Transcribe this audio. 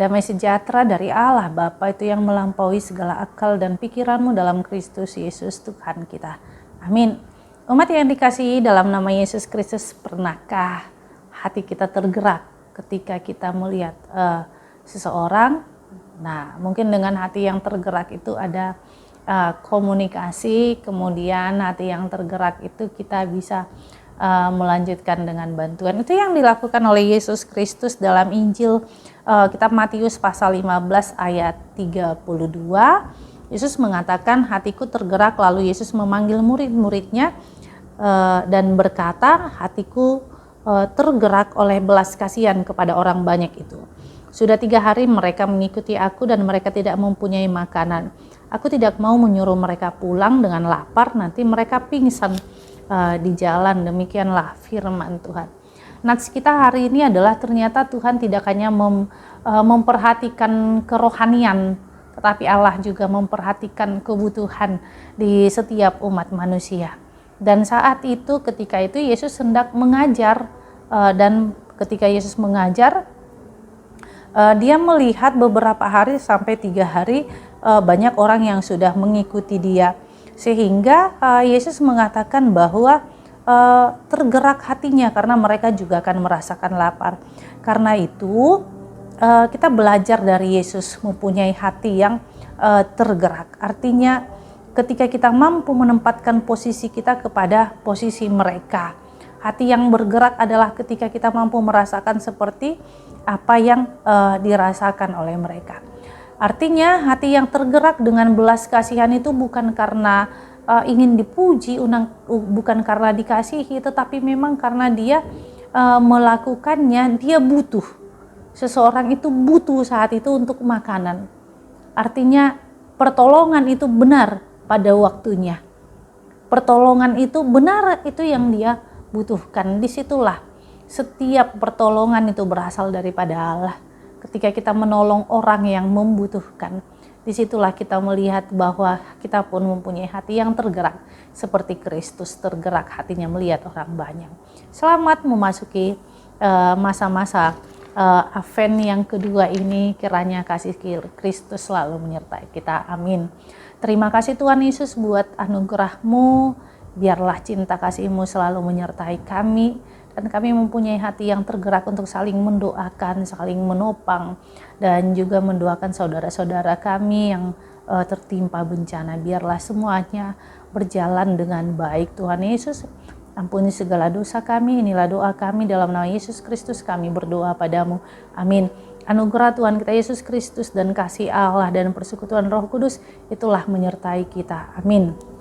Damai sejahtera dari Allah Bapa itu yang melampaui segala akal dan pikiranmu dalam Kristus Yesus Tuhan kita. Amin. Umat yang dikasihi dalam nama Yesus Kristus, pernahkah hati kita tergerak ketika kita melihat seseorang? Nah, mungkin dengan hati yang tergerak itu ada komunikasi, kemudian hati yang tergerak itu kita bisa melanjutkan dengan bantuan. Itu yang dilakukan oleh Yesus Kristus dalam Injil kitab Matius pasal 15 ayat 32. Yesus mengatakan, hatiku tergerak, lalu Yesus memanggil murid-muridnya dan berkata, hatiku tergerak oleh belas kasihan kepada orang banyak itu. Sudah 3 hari mereka mengikuti aku dan mereka tidak mempunyai makanan. Aku tidak mau menyuruh mereka pulang dengan lapar, nanti mereka pingsan di jalan. Demikianlah firman Tuhan. Nats kita hari ini adalah ternyata Tuhan tidak hanya memperhatikan kerohanian, tetapi Allah juga memperhatikan kebutuhan di setiap umat manusia. Dan saat itu, ketika itu Yesus hendak mengajar, dan ketika Yesus mengajar, dia melihat beberapa hari sampai 3 hari banyak orang yang sudah mengikuti dia. Sehingga Yesus mengatakan bahwa tergerak hatinya karena mereka juga akan merasakan lapar. Karena itu kita belajar dari Yesus mempunyai hati yang tergerak. Artinya ketika kita mampu menempatkan posisi kita kepada posisi mereka. Hati yang bergerak adalah ketika kita mampu merasakan seperti apa yang dirasakan oleh mereka. Artinya hati yang tergerak dengan belas kasihan itu bukan karena ingin dipuji, bukan karena dikasihi, tetapi memang karena dia melakukannya, dia butuh. Seseorang itu butuh saat itu untuk makanan. Artinya pertolongan itu benar pada waktunya. Pertolongan itu benar, itu yang dia butuhkan. Disitulah setiap pertolongan itu berasal daripada Allah. Ketika kita menolong orang yang membutuhkan, disitulah kita melihat bahwa kita pun mempunyai hati yang tergerak. Seperti Kristus tergerak hatinya melihat orang banyak. Selamat memasuki masa-masa Advent yang kedua ini. Kiranya kasih Kristus selalu menyertai kita. Amin. Terima kasih Tuhan Yesus buat anugerah-Mu. Biarlah cinta kasih-Mu selalu menyertai kami. Dan kami mempunyai hati yang tergerak untuk saling mendoakan, saling menopang, dan juga mendoakan saudara-saudara kami yang tertimpa bencana. Biarlah semuanya berjalan dengan baik. Tuhan Yesus, ampuni segala dosa kami. Inilah doa kami dalam nama Yesus Kristus, kami berdoa padamu. Amin. Anugerah Tuhan kita Yesus Kristus dan kasih Allah dan persekutuan Roh Kudus itulah menyertai kita. Amin.